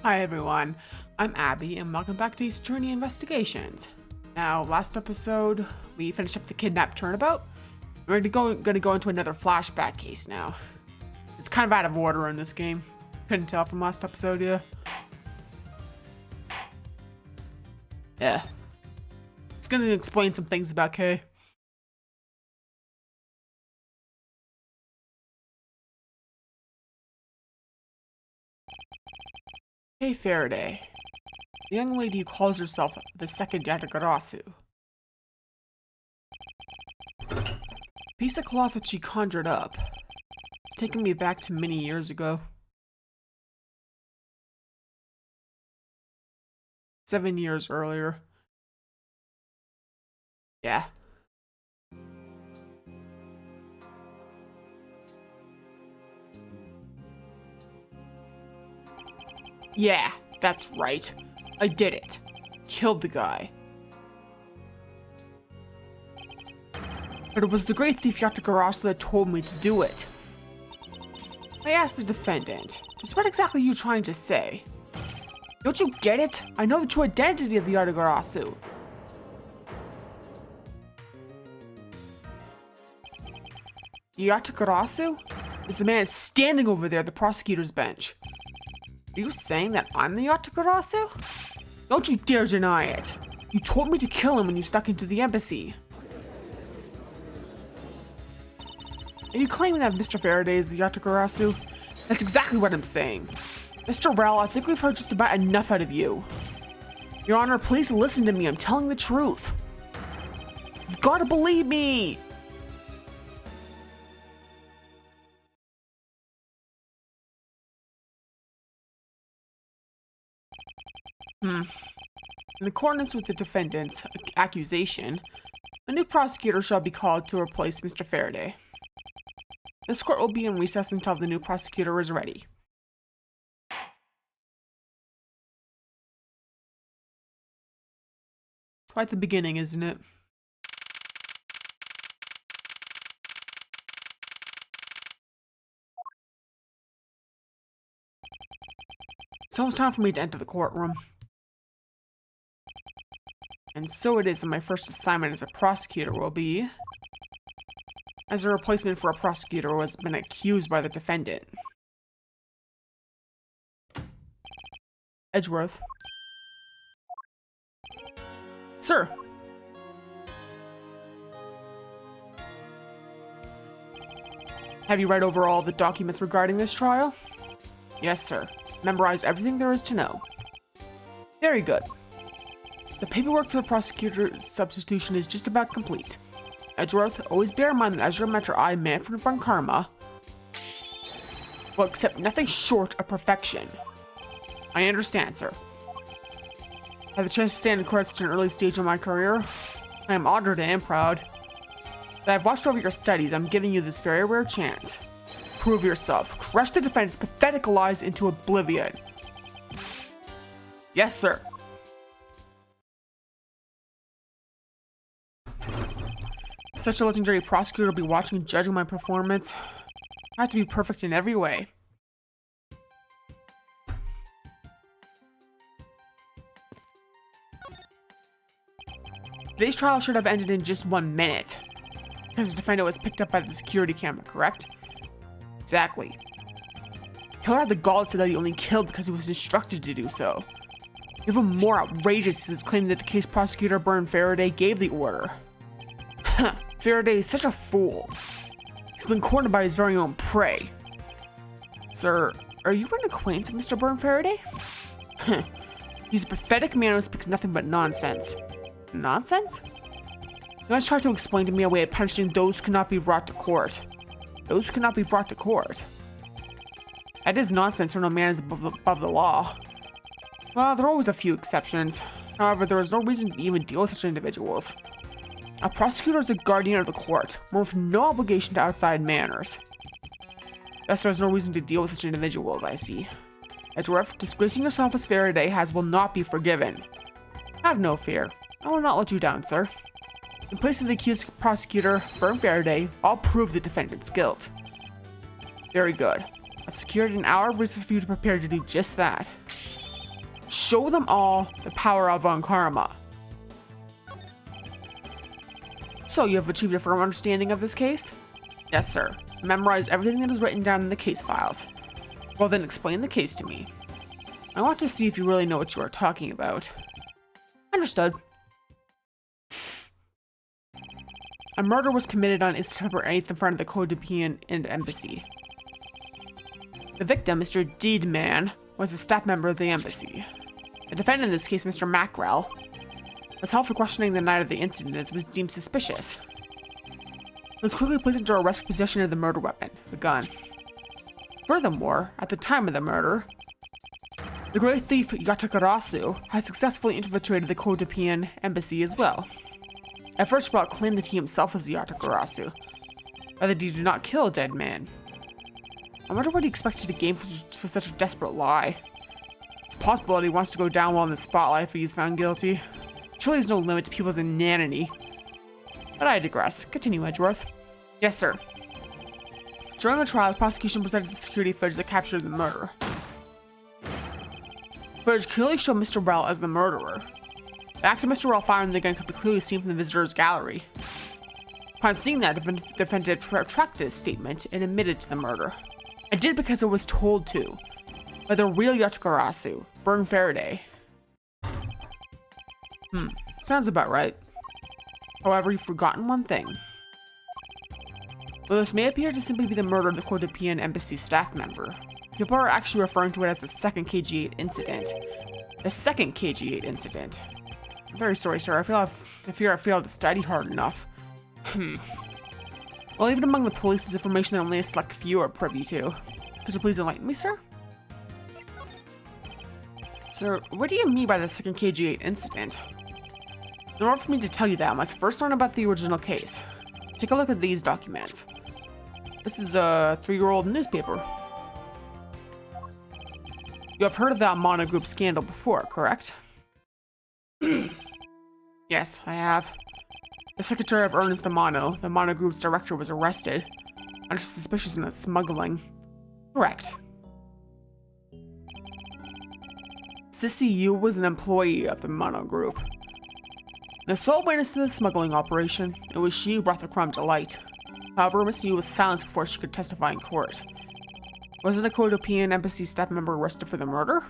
Hi everyone, I'm Abby and welcome back to Ace Attorney Investigations. Now, last episode, we finished up the kidnapped turnabout. We're gonna go into another flashback case now. It's kind of out of order in this game. Couldn't tell from last episode, yeah. Yeah. It's gonna explain some things about Kay. Kay Faraday. The young lady who calls herself the second Yatagarasu. Piece of cloth that she conjured up. It's taken me back to many years ago. 7 years earlier. Yeah. Yeah, that's right. I did it. Killed the guy. But it was the great thief Yatagarasu that told me to do it. I asked the defendant, just what exactly are you trying to say? Don't you get it? I know the true identity of the Yatagarasu. The Yatagarasu is the man standing over there at the prosecutor's bench. Are you saying that I'm the Yatagarasu? Don't you dare deny it. You told me to kill him when you snuck into the embassy. Are you claiming that Mr. Faraday is the Yatagarasu? That's exactly what I'm saying. Mr. Rell, I think we've heard just about enough out of you. Your Honor, please listen to me. I'm telling the truth. You've got to believe me. In accordance with the defendant's accusation, a new prosecutor shall be called to replace Mr. Faraday. This court will be in recess until the new prosecutor is ready. Quite the beginning, isn't it? It's almost time for me to enter the courtroom. And so it is that my first assignment as a prosecutor will be as a replacement for a prosecutor who has been accused by the defendant. Edgeworth. Sir. Have you read over all the documents regarding this trial? Yes, sir. Memorized everything there is to know. Very good. The paperwork for the prosecutor's substitution is just about complete. Edgeworth, always bear in mind that as your mentor, I, Manfred von Karma, will accept nothing short of perfection. I understand, sir. I have the chance to stand in court at such an early stage of my career. I am honored and proud. That I've watched over your studies, I'm giving you this very rare chance. Prove yourself. Crush the defendant's pathetic lies into oblivion. Yes, sir. Such a legendary prosecutor will be watching and judging my performance. I have to be perfect in every way. Today's trial should have ended in just 1 minute, because the defendant was picked up by the security camera, correct? Exactly. The killer had the gall to say that he only killed because he was instructed to do so. Even more outrageous is his claim that the case prosecutor Bernard Faraday gave the order. Faraday is such a fool. He's been cornered by his very own prey. Sir, are you an acquaintance of Mr. Bernard Faraday? He's a pathetic man who speaks nothing but nonsense. Nonsense? You guys try to explain to me a way of punishing those who cannot be brought to court. Those who cannot be brought to court. That is nonsense, for no man is above the law. Well, there are always a few exceptions. However, there is no reason to even deal with such individuals. A prosecutor is a guardian of the court, one with no obligation to outside manners. Thus, there is no reason to deal with such individuals, I see. Edgeworth, disgracing yourself as Faraday will not be forgiven. Have no fear. I will not let you down, sir. In place of the accused prosecutor, Bernard Faraday, I'll prove the defendant's guilt. Very good. I've secured an hour of recess for you to prepare to do just that. Show them all the power of karma. So you have achieved a firm understanding of this case? Yes, sir. Memorize everything that is written down in the case files. Well, then explain the case to me. I want to see if you really know what you are talking about. Understood. A murder was committed on September 8th in front of the Codepian Embassy. The victim, Mr. Deedman, was a staff member of the embassy. The defendant in this case, Mr. Mackrell, was held for questioning the night of the incident as was deemed suspicious. He was quickly placed into arrest for possession of the murder weapon, the gun. Furthermore, at the time of the murder, the great thief Yatakarasu had successfully infiltrated the Codepian Embassy as well. At first, Brock claimed that he himself was the Yatakarasu, but that he did not kill a dead man. I wonder what he expected to gain for such a desperate lie. It's possible that he wants to go down well in the spotlight if he's found guilty. Surely there's no limit to people's inanity. But I digress. Continue, Edgeworth. Yes, sir. During the trial, the prosecution presented the security footage that captured the murder. Footage clearly showed Mr. Rell as the murderer. The act of Mr. Rell firing the gun could be clearly seen from the visitor's gallery. Upon seeing that, the defendant retracted his statement and admitted to the murder. I did because I was told to, by the real Yatakarasu, Byrne Faraday. Sounds about right. However, you've forgotten one thing. Though this may appear to simply be the murder of the Codepian Embassy staff member, people are actually referring to it as the second KG-8 incident. The second KG-8 incident. I'm very sorry, sir. I fear I failed to study hard enough. Well, even among the police is information that only a select few are privy to. Could you please enlighten me, sir? Sir, what do you mean by the second KG-8 incident? In order for me to tell you that, I must first learn about the original case. Take a look at these documents. This is a 3-year-old newspaper. You have heard of that Mono Group scandal before, correct? Yes, I have. The secretary of Ernest Amano, the Mono Group's director, was arrested under suspicion of smuggling. Correct. Sissy Yu was an employee of the Mono Group. The sole witness to the smuggling operation, it was she who brought the crime to light. However, Miss Yu was silenced before she could testify in court. Wasn't a Codepian Embassy staff member arrested for the murder?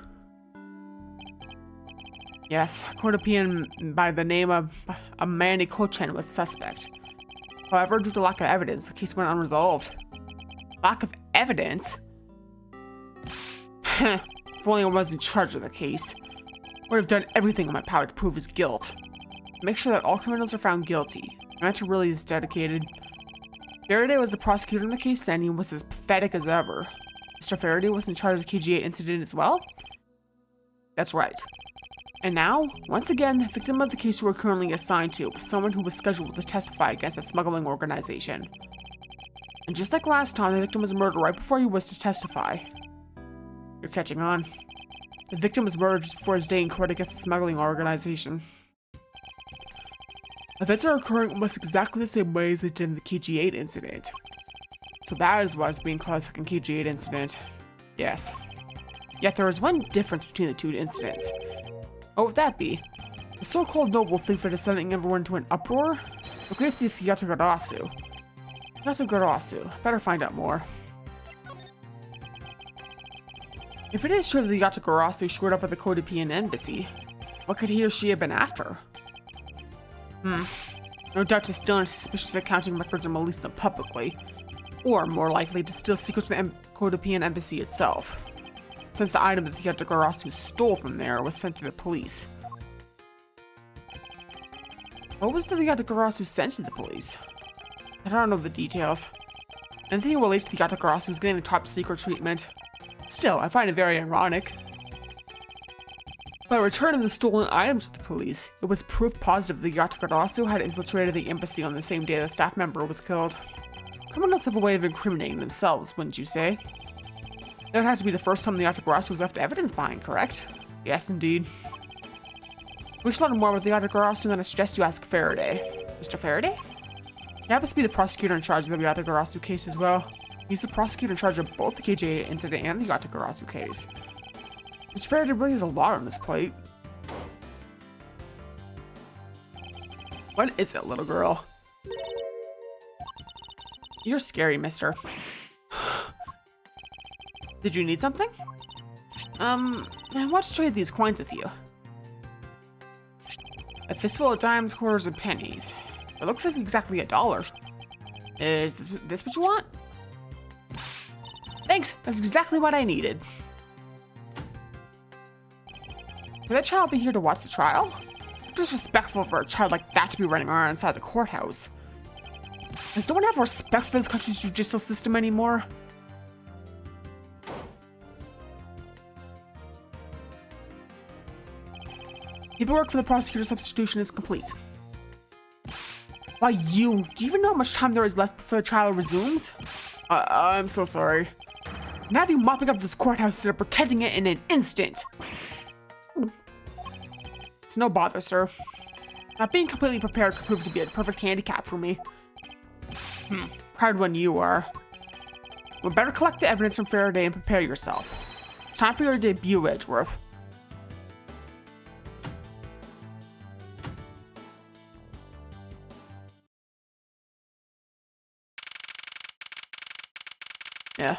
Yes, Codepian by the name of Manny Kochan was suspect. However, due to lack of evidence, the case went unresolved. Lack of evidence? If only I was in charge of the case. I would have done everything in my power to prove his guilt. Make sure that all criminals are found guilty. Matter really is dedicated. Faraday was the prosecutor in the case and he was as pathetic as ever. Mr. Faraday was in charge of the KG-8 incident as well? That's right. And now, once again, the victim of the case you were currently assigned to was someone who was scheduled to testify against that smuggling organization. And just like last time, the victim was murdered right before he was to testify. You're catching on. The victim was murdered just before his day in court against the smuggling organization. Events are occurring almost exactly the same way as they did in the KG-8 incident. So that is why it's being called the second KG-8 incident. Yes. Yet there is one difference between the two incidents. What would that be? The so-called noble thief that is sending everyone into an uproar? The great thief Yatagarasu. Yatagarasu. Better find out more. If it is true that the Yatagarasu showed up at the Codepian Embassy, what could he or she have been after? No doubt to steal any suspicious accounting records and release them publicly. Or, more likely, to steal secrets from the Codepian Embassy itself, since the item that the Yatagarasu stole from there was sent to the police. What was the Yatagarasu sent to the police? I don't know the details. Anything related to the Yatagarasu was getting the top secret treatment. Still, I find it very ironic. By returning the stolen items to the police, it was proof positive the Yatagarasu had infiltrated the embassy on the same day the staff member was killed. Criminals have a way of incriminating themselves, wouldn't you say? That would have to be the first time the Yatagarasu was left evidence behind, correct? Yes, indeed. We should learn more about the Yatagarasu, and I suggest you ask Faraday. Mr. Faraday? He happens to be the prosecutor in charge of the Yatagarasu case as well. He's the prosecutor in charge of both the KJ incident and the Yatagarasu case. Mr. Faraday really has a lot on his plate. What is it, little girl? You're scary, mister. Did you need something? I want to trade these coins with you. A fistful of dimes, quarters, and pennies. It looks like exactly $1. Is this what you want? Thanks, that's exactly what I needed. Would that child be here to watch the trial? Disrespectful for a child like that to be running around inside the courthouse. Does no one have respect for this country's judicial system anymore? Paperwork for the prosecutor's substitution is complete. Why, do you even know how much time there is left before the trial resumes? I'm so sorry. Now have you mopping up this courthouse instead of pretending it in an instant. It's no bother, sir. Not being completely prepared could prove to be a perfect handicap for me. Proud one you are. Well, better collect the evidence from Faraday and prepare yourself. It's time for your debut, Edgeworth. Yeah.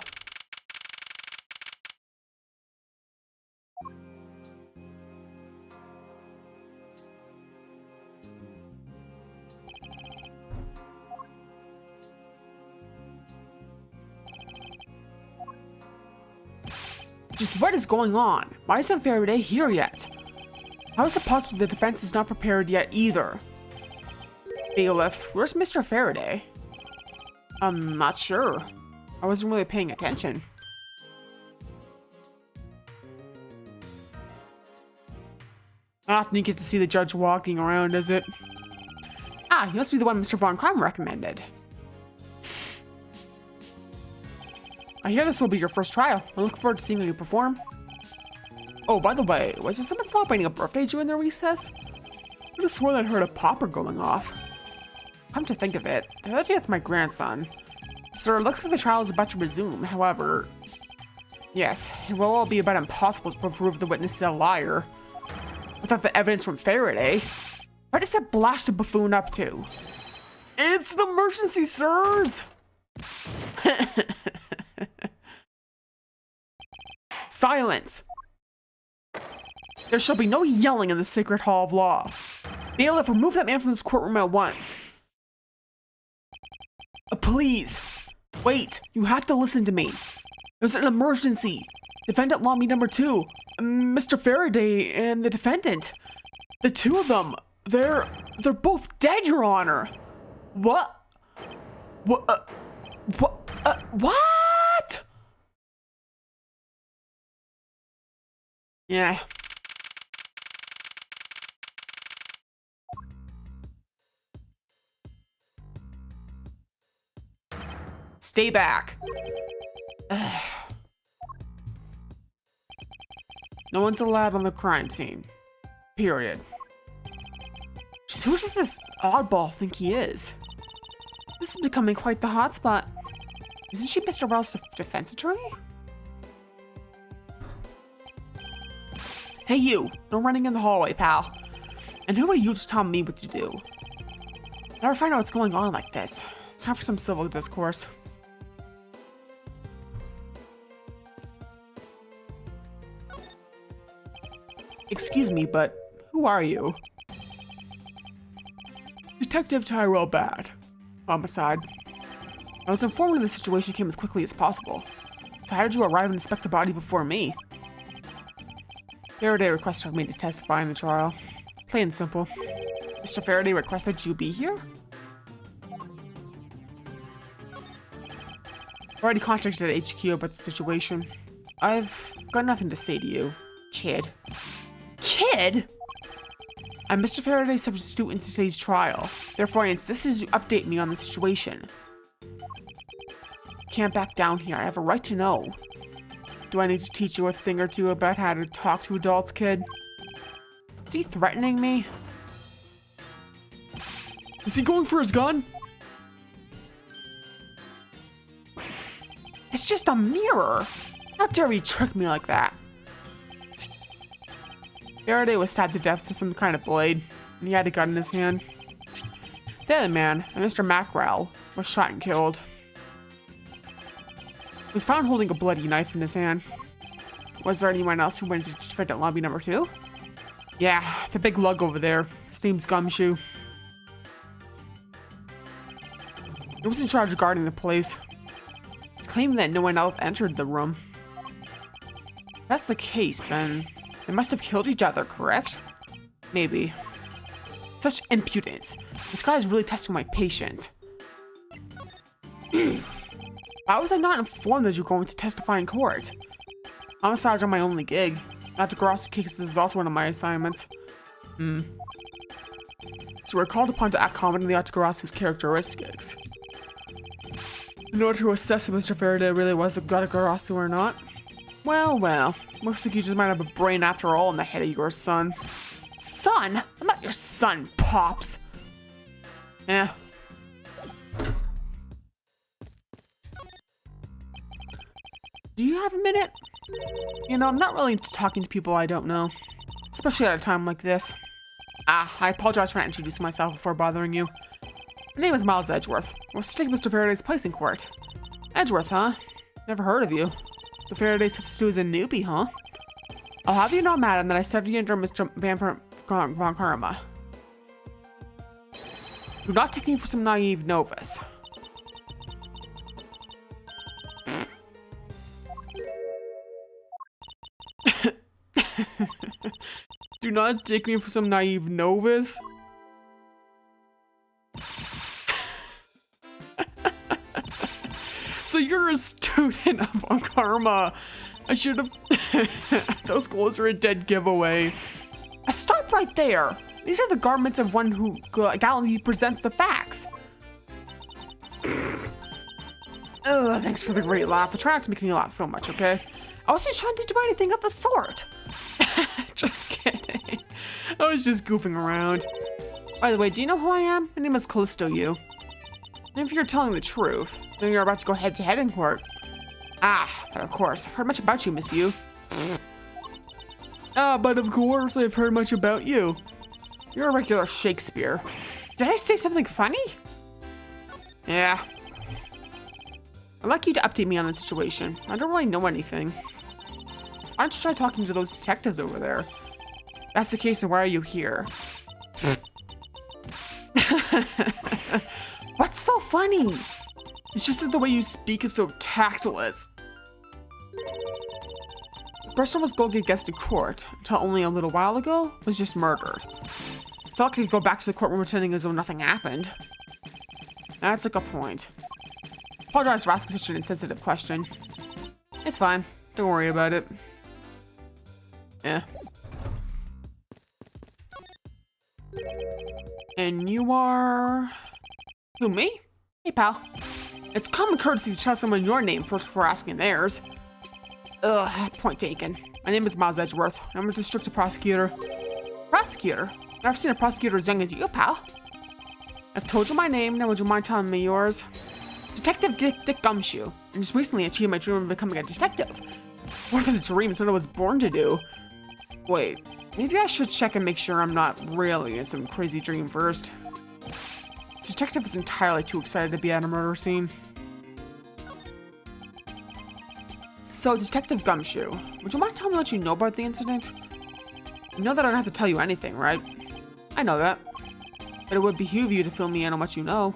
Just what is going on? Why isn't Faraday here yet? How is it possible the defense is not prepared yet either? Bailiff, where's Mr. Faraday? I'm not sure. I wasn't really paying attention. Not often you get to see the judge walking around, is it? Ah, he must be the one Mr. Von Crime recommended. I hear this will be your first trial. I look forward to seeing you perform. Oh, by the way, was there someone celebrating a birthday during the recess? I could have sworn I heard a popper going off. Come to think of it, the other day with my grandson. Sir, it looks like the trial is about to resume. However, yes, it will all be about impossible to prove the witness is a liar. Without the evidence from Faraday. What is that blasted buffoon up to? It's an emergency, sirs! Silence! There shall be no yelling in the sacred hall of law. Bailiff, remove that man from this courtroom at once. Please. Wait, you have to listen to me. There's an emergency. Defendant Lobby number 2, Mr. Faraday and the defendant. The two of them, they're both dead, Your Honor. What? What? What? Yeah. Stay back. No one's allowed on the crime scene. Period. Just who does this oddball think he is? This is becoming quite the hotspot. Isn't she Mr. Wells' defense attorney? Hey you, no running in the hallway, pal. And who are you to tell me what to do? Never find out what's going on like this. It's time for some civil discourse. Excuse me, but who are you? Detective Tyrell Bad. Homicide. I was informed when the situation came as quickly as possible. So how did you arrive and inspect the body before me? Faraday requested me to testify in the trial. Plain and simple. Mr. Faraday requested you be here? I've already contacted HQ about the situation. I've got nothing to say to you, kid. Kid? I'm Mr. Faraday's substitute in today's trial. Therefore, I insisted you update me on the situation. Can't back down here. I have a right to know. Do I need to teach you a thing or two about how to talk to adults, kid? Is he threatening me? Is he going for his gun? It's just a mirror. How dare he trick me like that? Faraday was stabbed to death with some kind of blade, and he had a gun in his hand. The other man, Mr. Mackrell, was shot and killed. He was found holding a bloody knife in his hand. Was there anyone else who went to defendant lobby number 2? Yeah, the big lug over there. His name's Gumshoe. He was in charge of guarding the place. He's claiming that no one else entered the room. If that's the case, then they must have killed each other, correct? Maybe. Such impudence. This guy is really testing my patience. Why was I not informed that you're going to testify in court? Homicides are my only gig. Dr. Grosso cases is also one of my assignments. So we're called upon to act confidently on Dr. Grosso's characteristics. In order to assess if Mr. Faraday really was the Dr. Grosso or not. Well, looks like you just might have a brain after all in the head of your son. Son? I'm not your son, Pops. Yeah. Do you have a minute? You know, I'm not really into talking to people I don't know. Especially at a time like this. I apologize for not introducing myself before bothering you. My name is Miles Edgeworth. We're taking Mr. Faraday's place in court. Edgeworth, huh? Never heard of you. Mr. Faraday substitute is a newbie, huh? I'll have you know, madam, that I studied under Mr. Von Karma. You're not taking me for some naive novice. Do not take me for some naive novice. So you're a student of Karma. I should have. Those goals are a dead giveaway. Stop right there. These are the garments of one who gallantly presents the facts. Ugh, thanks for the great laugh, but try not to make me laugh so much, okay? I wasn't trying to do anything of the sort. Just kidding. I was just goofing around. By the way, do you know who I am? My name is Callisto Yu. And if you're telling the truth, then you're about to go head-to-head in court. But of course, I've heard much about you, Miss Yu. But of course, I've heard much about you. You're a regular Shakespeare. Did I say something funny? Yeah. I'd like you to update me on the situation. I don't really know anything. Why don't you try talking to those detectives over there? If that's the case, then why are you here? What's so funny? It's just that the way you speak is so tactless. The person who was going against the court until only a little while ago was just murdered. So I could go back to the courtroom pretending as though nothing happened. That's a good point. Apologize for asking such an insensitive question. It's fine. Don't worry about it. Yeah. And you are... Who, me? Hey, pal. It's common courtesy to tell someone your name first before asking theirs. Ugh, point taken. My name is Miles Edgeworth. I'm a district prosecutor. Prosecutor? I've never seen a prosecutor as young as you, pal. I've told you my name, now would you mind telling me yours? Detective Dick Gumshoe. I just recently achieved my dream of becoming a detective. More than a dream, it's what I was born to do. Wait, maybe I should check and make sure I'm not really in some crazy dream first. This detective is entirely too excited to be at a murder scene. So, Detective Gumshoe, would you mind telling me what you know about the incident? You know that I don't have to tell you anything, right? I know that. But it would behoove you to fill me in on what you know.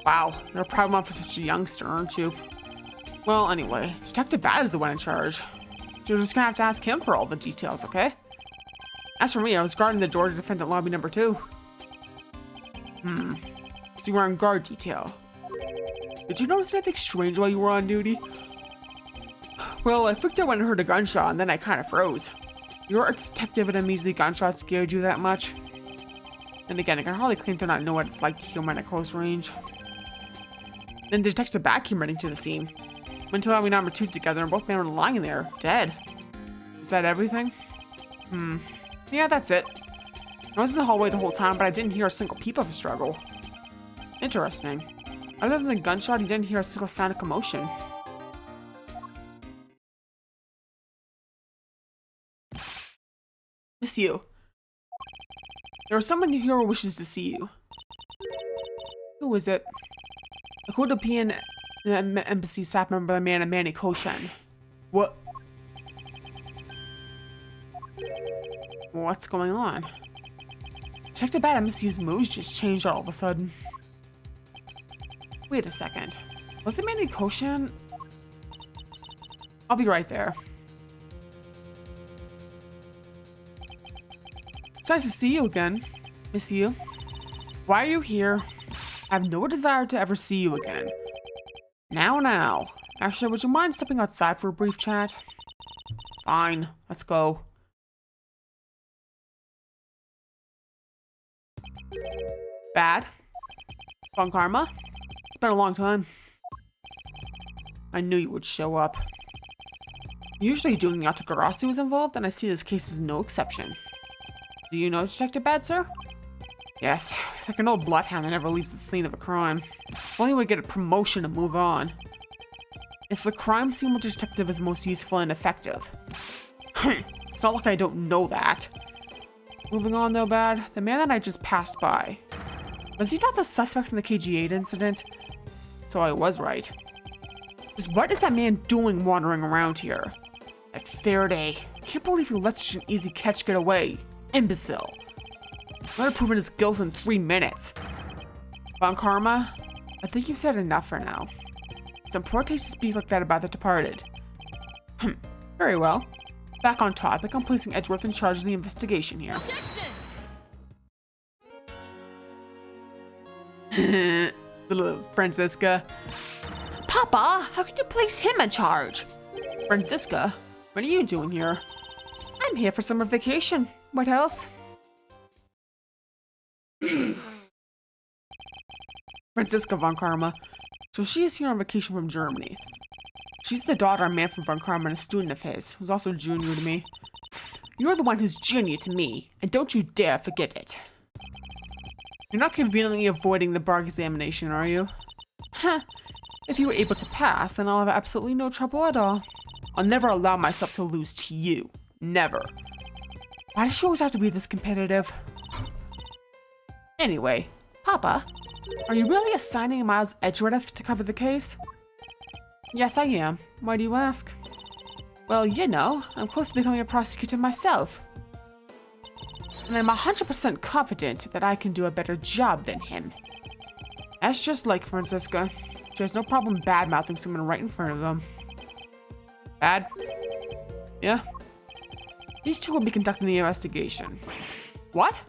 Wow, you're a proud one for such a youngster, aren't you? Well, anyway, Detective Bad is the one in charge. So you're just gonna have to ask him for all the details, okay? As for me, I was guarding the door to defendant lobby number 2. So you were on guard detail. Did you notice anything strange while you were on duty? Well, I freaked out when I heard a gunshot, and then I kind of froze. You're a detective and a measly gunshot scared you that much? And again, I can hardly claim to not know what it's like to hear mine at close range. Then Detective Bat came running to the scene. Went to lobby number 2 together, and both men were lying there, dead. Is that everything? Yeah, that's it. I was in the hallway the whole time, but I didn't hear a single peep of a struggle. Interesting. Other than the gunshot, he didn't hear a single sound of commotion. Miss you. There is someone here who wishes to see you. Who is it? The Kodopian embassy staff member, the man, Manny Koshen. What? What's going on? Detective Bad MSU's moves just changed all of a sudden. Wait a second. Was it Manny Koshen? I'll be right there. It's nice to see you again. Miss you. Why are you here? I have no desire to ever see you again. Now. Actually, would you mind stepping outside for a brief chat? Fine, let's go. Bad? Von Karma? It's been a long time. I knew you would show up. Usually doing Yatagarasu was involved, and I see this case is no exception. Do you know Detective Bad, sir? Yes, he's like an old bloodhound that never leaves the scene of a crime. If only we get a promotion to move on. It's the crime scene where detective is most useful and effective. It's not like I don't know that. Moving on though, Bad, the man that I just passed by. Was he not the suspect in the KG8 incident? So I was right. Just what is that man doing wandering around here? At Faraday. Can't believe he let such an easy catch get away. Imbecile. Might have proven his guilt in 3 minutes. Von Karma, I think you've said enough for now. It's in poor taste to speak like that about the departed. Very well. Back on topic, I'm placing Edgeworth in charge of the investigation here. Little Franziska. Papa, how can you place him in charge? Franziska, what are you doing here? I'm here for summer vacation. What else? Franziska von Karma. So she is here on vacation from Germany. She's the daughter of Manfred von Karma and a student of his, who's also junior to me. You're the one who's junior to me, and don't you dare forget it. You're not conveniently avoiding the bar examination, are you? Huh. If you were able to pass, then I'll have absolutely no trouble at all. I'll never allow myself to lose to you. Never. Why does she always have to be this competitive? Anyway, Papa, are you really assigning Miles Edgeworth to cover the case? Yes, I am. Why do you ask? Well, you know, I'm close to becoming a prosecutor myself. And I'm 100% confident that I can do a better job than him. That's just like Franziska. She has no problem bad-mouthing someone right in front of them. Bad? Yeah? These two will be conducting the investigation. What?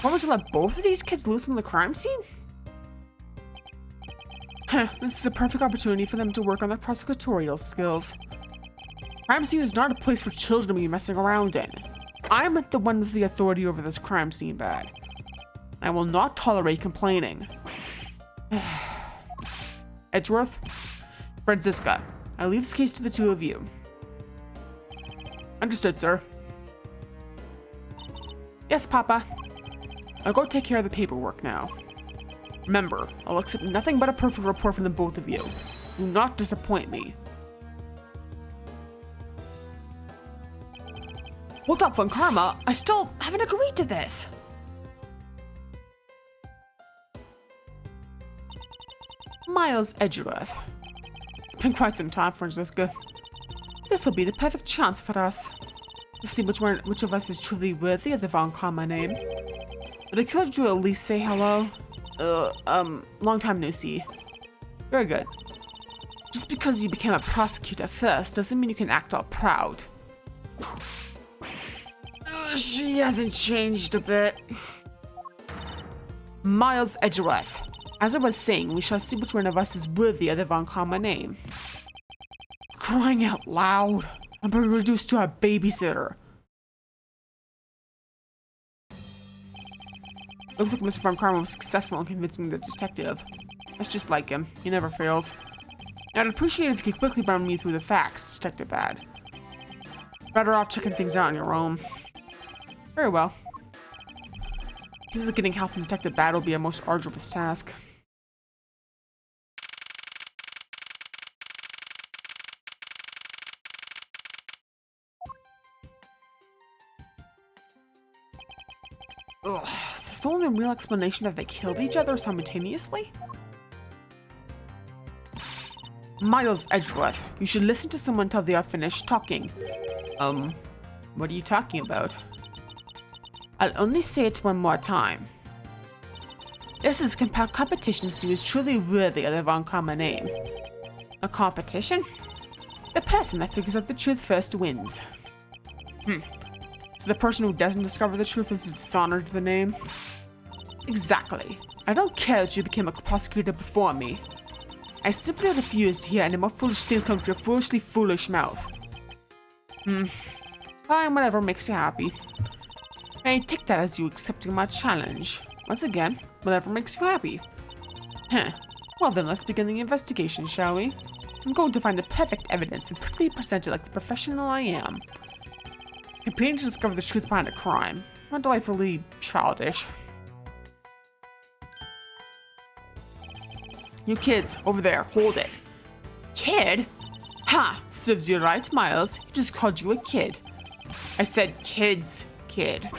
Want me to let both of these kids loose on the crime scene? This is a perfect opportunity for them to work on their prosecutorial skills. Crime scene is not a place for children to be messing around in. I'm the one with the authority over this crime scene, Bad. I will not tolerate complaining. Edgeworth? Franziska, I leave this case to the two of you. Understood, sir. Yes, Papa. I'll go take care of the paperwork now. Remember, I'll accept nothing but a perfect report from the both of you. Do not disappoint me. Hold up, Von Karma. I still haven't agreed to this. Miles Edgeworth. It's been quite some time, Franziska. This will be the perfect chance for us to see which of us is truly worthy of the Von Karma name. But I could you at least say hello? Long time no see. Very good. Just because you became a prosecutor first doesn't mean you can act all proud. She hasn't changed a bit. Miles Edgeworth. As I was saying, we shall see which one of us is worthy of the Von Karma name. Crying out loud. I'm being reduced to a babysitter. Looks like Mr. Von Karma was successful in convincing the detective. That's just like him. He never fails. I'd appreciate it if you could quickly run me through the facts, Detective Bad. Better off checking things out on your own. Very well. Seems like getting help from Detective Bad will be a most arduous task. Ugh, is this the only real explanation that they killed each other simultaneously? Miles Edgeworth, you should listen to someone till they are finished talking. What are you talking about? I'll only say it one more time. This is a competition to see who is truly worthy of the uncommon name. A competition? The person that figures out the truth first wins. So the person who doesn't discover the truth is a dishonor to the name? Exactly. I don't care that you became a prosecutor before me. I simply refuse to hear any more foolish things come from your foolishly foolish mouth. Fine, whatever makes you happy. I take that as you accepting my challenge. Once again, whatever makes you happy. Well then, let's begin the investigation, shall we? I'm going to find the perfect evidence and quickly present it like the professional I am. Competing to discover the truth behind a crime. Not delightfully childish. You kids, over there, hold it. Kid? Ha! Serves you right, Miles. He just called you a kid. I said kids, kid.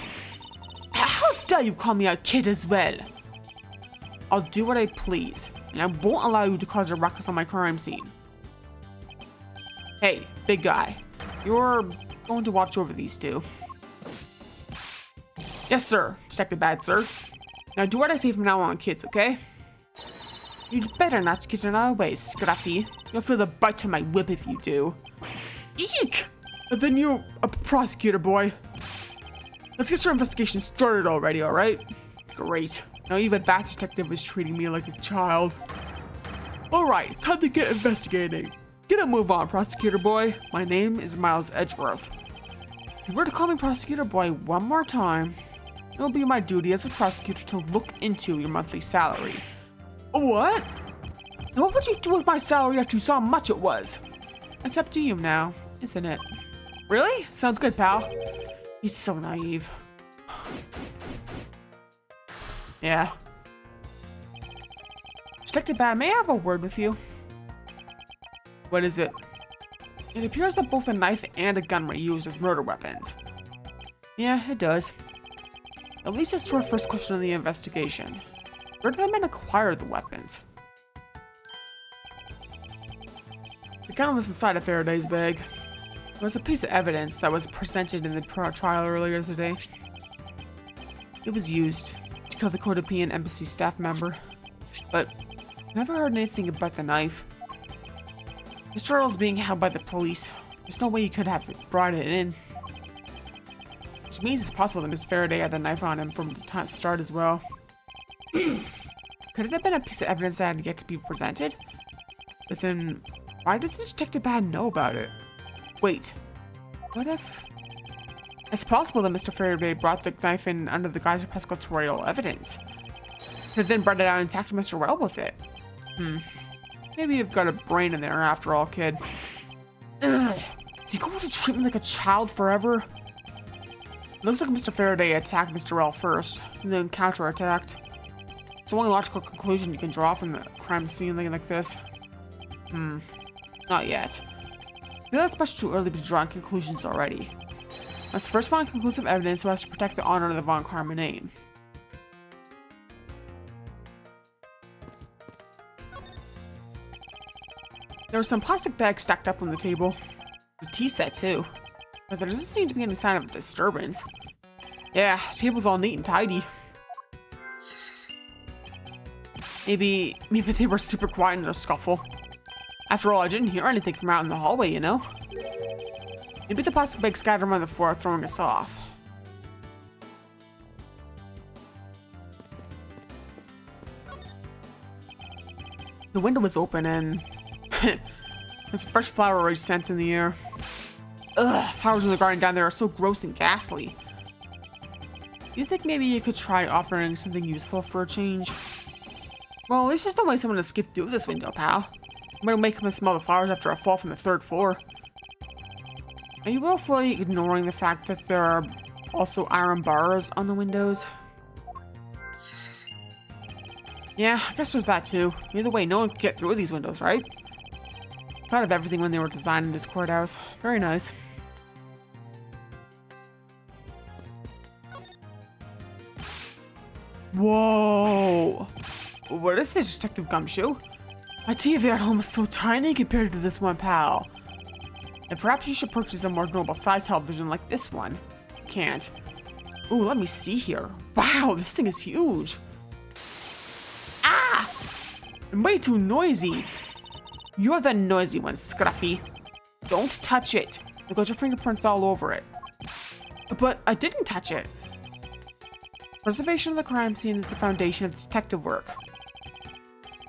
How dare you call me a kid as well? I'll do what I please, and I won't allow you to cause a ruckus on my crime scene. Hey, big guy. You're going to watch over these two. Yes, sir. Detective Bad, sir. Now do what I say from now on, kids, okay? You'd better not get in our way, Scruffy. You'll feel the bite of my whip if you do. Eek! And then you're a prosecutor, boy. Let's get your investigation started already, alright? Great. Now even that detective is treating me like a child. Alright, it's time to get investigating. Get a move on, prosecutor boy. My name is Miles Edgeworth. If you were to call me prosecutor boy one more time, it will be my duty as a prosecutor to look into your monthly salary. What? And what would you do with my salary after you saw how much it was? It's up to you now, isn't it? Really? Sounds good, pal. He's so naive. Yeah. Detective Bad, may I have a word with you? What is it? It appears that both a knife and a gun were used as murder weapons. Yeah, it does. At least it's to our first question of the investigation. Where did the men acquire the weapons? The gun was inside of Faraday's bag. It was a piece of evidence that was presented in the trial earlier today. It was used to kill the Codopian embassy staff member, but I never heard anything about the knife. Mr. Earl's being held by the police. There's no way you could have brought it in. Which means it's possible that Miss Faraday had the knife on him from the start as well. Could it have been a piece of evidence that had yet to be presented? But then, why doesn't Detective Bad know about it? Wait, what if... It's possible that Mr. Faraday brought the knife in under the guise of pescatorial evidence. And then brought it out and attacked Mr. Well with it. Maybe you've got a brain in there after all, kid. Ugh. Is he going to treat me like a child forever? It looks like Mr. Faraday attacked Mr. Well first, and then counterattacked. It's the only logical conclusion you can draw from the crime scene like this. Not yet. I feel it's much too early to be drawing conclusions already. Let's first find conclusive evidence so as to protect the honor of the Von Karma name. There were some plastic bags stacked up on the table. The tea set too. But there doesn't seem to be any sign of a disturbance. Yeah, the table's all neat and tidy. Maybe they were super quiet in their scuffle. After all, I didn't hear anything from out in the hallway, you know? Maybe the plastic bags scattered around the floor, throwing us off. The window was open and... there's a fresh flowery scent in the air. Ugh, flowers in the garden down there are so gross and ghastly. Do you think maybe you could try offering something useful for a change? Well, at least there's no way someone to skip through this window, pal. I'm gonna make them smell the flowers after I fall from the 3rd floor. Are you willfully ignoring the fact that there are also iron bars on the windows? Yeah, I guess there's that too. Either way, no one could get through these windows, right? Thought of everything when they were designing this courthouse. Very nice. Whoa! What is this, Detective Gumshoe? My TV at home is so tiny compared to this one, pal. And perhaps you should purchase a more normal size television like this one. Can't. Ooh, let me see here. Wow, this thing is huge. Ah! And way too noisy. You're the noisy one, Scruffy. Don't touch it. You'll get your fingerprints all over it. But I didn't touch it. Preservation of the crime scene is the foundation of detective work.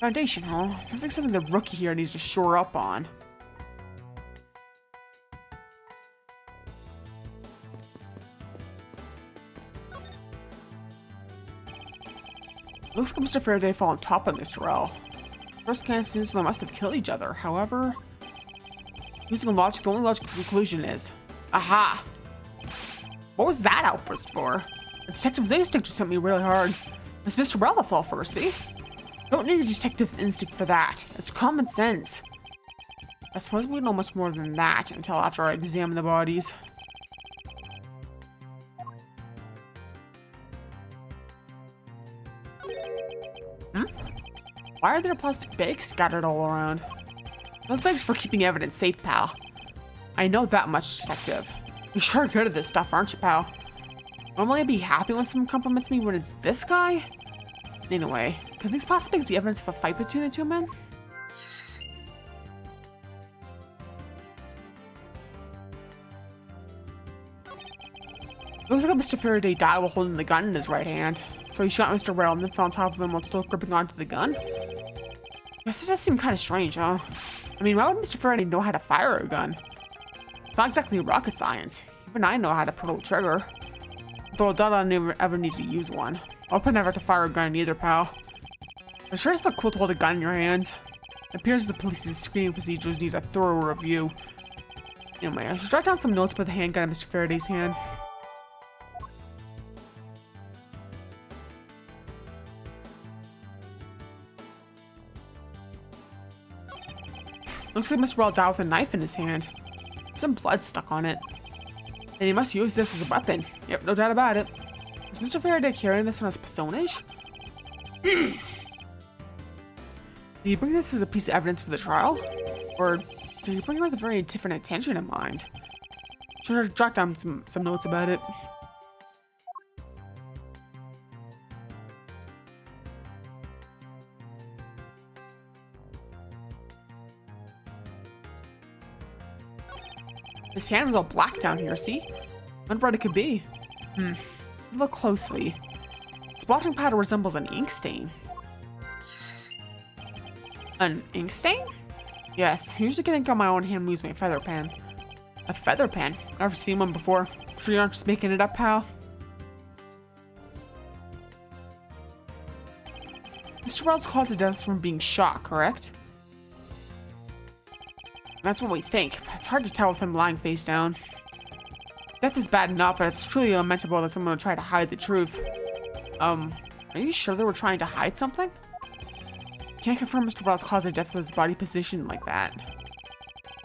Foundation, huh? Sounds like something the rookie here needs to shore up on. Looks like Mr. Faraday fell on top of Mr. L. First glance seems they must have killed each other. However, using logic, the only logical conclusion is, aha! What was that outburst for? The detective's instinct just hit me really hard. It's Mr. L that fell first, see? Don't need the detective's instinct for that. It's common sense. I suppose we know much more than that until after I examine the bodies. Why are there plastic bags scattered all around? Those bags for keeping evidence safe, pal. I know that much, detective. You're sure good at this stuff, aren't you, pal? Normally I'd be happy when someone compliments me when it's this guy. Anyway, could these plastic bags be evidence of a fight between the two men? Looks like Mr. Faraday died while holding the gun in his right hand. So he shot Mr. Rattle and then fell on top of him while still gripping onto the gun? Guess it does seem kind of strange, huh? I mean, why would Mr. Faraday know how to fire a gun? It's not exactly rocket science. Even I know how to pull a trigger. Though I doubt I'll never ever need to use one. I hope I never have to fire a gun either, pal. It sure does look cool to hold a gun in your hands. It appears the police's screening procedures need a thorough review. Anyway, I should jot down some notes about the handgun in Mr. Faraday's hand. Looks like Mr. Well died with a knife in his hand. Some blood stuck on it. And he must use this as a weapon. Yep, no doubt about it. Is Mr. Faraday carrying this on his personage? Did he bring this as a piece of evidence for the trial? Or did he bring it with a very different intention in mind? Should I jot down some notes about it? His hand was all black down here, see? Wonder what it could be. Look closely. Its blotting pattern resembles an ink stain. An ink stain? Yes, I usually get ink on my own hand and use my feather pen. A feather pen? Never seen one before. Sure you aren't just making it up, pal? Mr. Wells caused the deaths from being shot, correct? That's what we think. It's hard to tell with him lying face down. Death is bad enough, but it's truly lamentable that someone would try to hide the truth. Are you sure they were trying to hide something? Can't confirm Mr. Wells caused the death with his body positioned like that.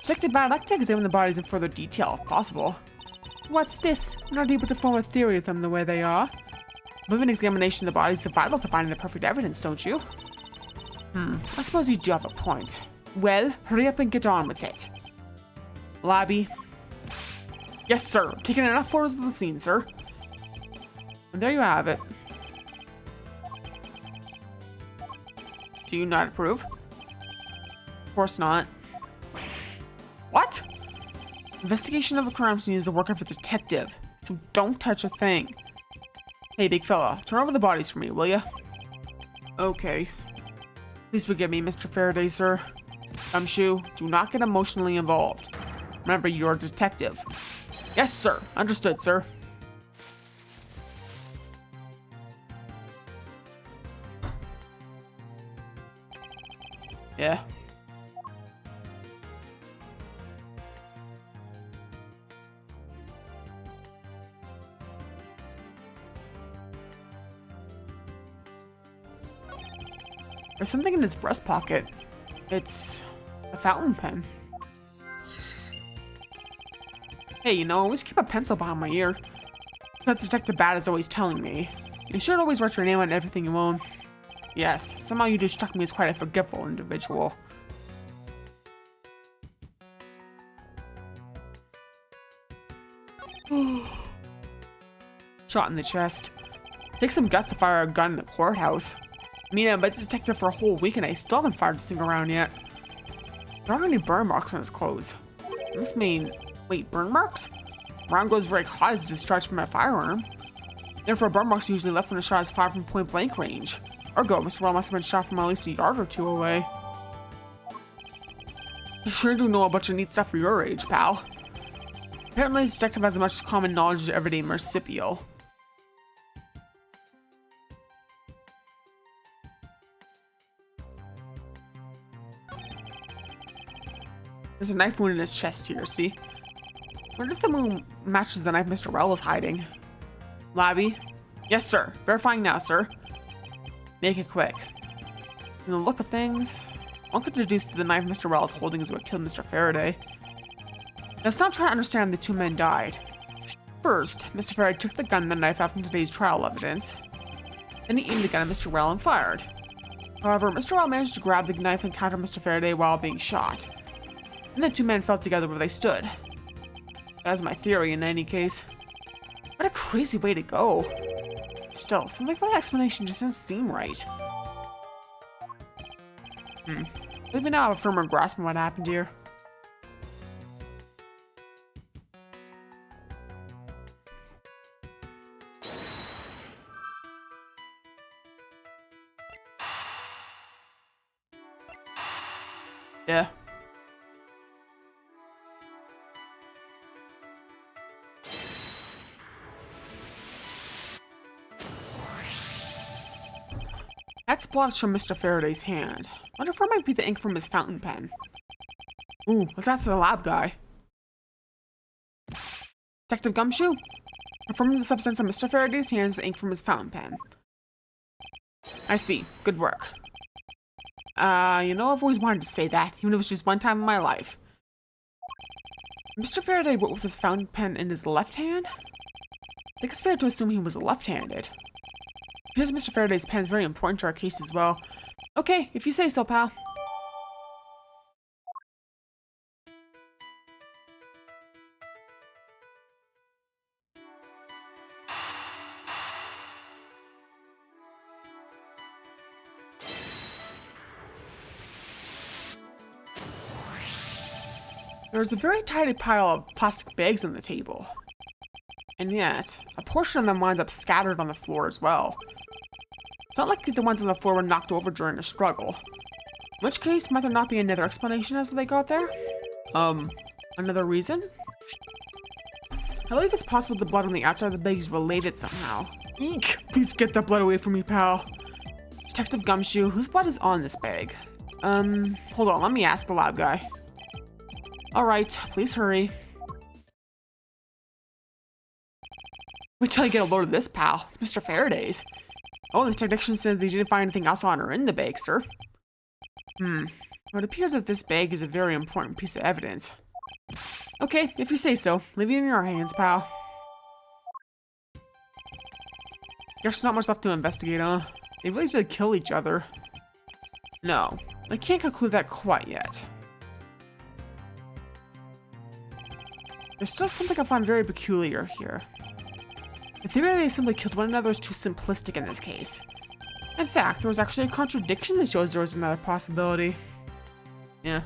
Detective Bad, I'd like to examine the bodies in further detail, if possible. What's this? I'm not able to form a theory of them the way they are. Moving examination of the bodies is vital to finding the perfect evidence, don't you? I suppose you do have a point. Well, hurry up and get on with it. Labby. Yes, sir. I'm taking enough photos of the scene, sir. And there you have it. Do you not approve? Of course not. What? Investigation of a crime scene is the work of a detective, so don't touch a thing. Hey, big fella, turn over the bodies for me, will ya? Okay. Please forgive me, Mr. Faraday, sir. Gumshoe, do not get emotionally involved. Remember, you're a detective. Yes, sir. Understood, sir. Yeah. There's something in his breast pocket. It's a fountain pen. Hey, you know, always keep a pencil behind my ear. That's Detective Bad is always telling me. You should always write your name on everything you own. Yes, somehow you just struck me as quite a forgetful individual. Shot in the chest. Takes some guts to fire a gun in the courthouse. I mean, I've been a detective for a whole week and I still haven't fired this thing around yet. There aren't any burn marks on his clothes. This mean, wait, burn marks? Round goes very hot as discharged from a firearm. Therefore, burn marks are usually left when a shot is fired from point blank range. Ergo, Mr. Well must have been shot from at least a yard or two away. I sure do know a bunch of neat stuff for your age, pal. Apparently, this detective has as much common knowledge as everyday marsupial. There's a knife wound in his chest here, see? I wonder if the wound matches the knife Mr. Rell was hiding. Labby? Yes, sir. Verifying now, sir. Make it quick. From the look of things, one could deduce that the knife Mr. Rell is holding is what killed Mr. Faraday. Let's not try to understand the two men died. First, Mr. Faraday took the gun and the knife out from today's trial evidence. Then he aimed the gun at Mr. Rell and fired. However, Mr. Rell managed to grab the knife and counter Mr. Faraday while being shot. And the two men fell together where they stood. That is my theory in any case. What a crazy way to go. Still, something about that explanation just doesn't seem right. Maybe now I have a firmer grasp on what happened here. Yeah. That splotch from Mr. Faraday's hand. Wonder if that might be the ink from his fountain pen. Ooh, what's that to the lab guy? Detective Gumshoe? Confirming the substance on Mr. Faraday's hand is the ink from his fountain pen. I see. Good work. You know, I've always wanted to say that, even if it was just one time in my life. Mr. Faraday wrote with his fountain pen in his left hand? I think it's fair to assume he was left-handed. Here's Mr. Faraday's pen is very important to our case as well. Okay, if you say so, pal. There's a very tidy pile of plastic bags on the table. And yet, a portion of them winds up scattered on the floor as well. It's not like the ones on the floor were knocked over during a struggle. In which case, might there not be another explanation as to they got there? Another reason? I believe it's possible the blood on the outside of the bag is related somehow. Eek! Please get that blood away from me, pal. Detective Gumshoe, whose blood is on this bag? Hold on, let me ask the lab guy. Alright, please hurry. Wait till I get a load of this, pal. It's Mr. Faraday's. Oh, the technician said they didn't find anything else on or in the bag, sir. It would appear that this bag is a very important piece of evidence. Okay, if you say so. Leave it in your hands, pal. Guess there's not much left to investigate, huh? They really did kill each other. No, I can't conclude that quite yet. There's still something I find very peculiar here. The theory that they simply killed one another is too simplistic in this case. In fact, there was actually a contradiction that shows there was another possibility. Yeah.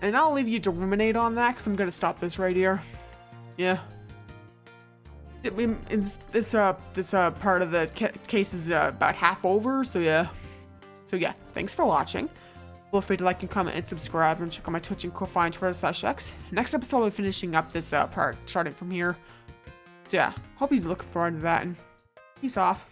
And I'll leave you to ruminate on that, because I'm going to stop this right here. Yeah. This part of the case is about half over, so yeah. So yeah, thanks for watching. Feel free to like and comment and subscribe, and check out my Twitch and Ko-Fi and Twitter/X. Next episode, I'll be finishing up this part, starting from here. So yeah, hope you're looking forward to that, and peace off.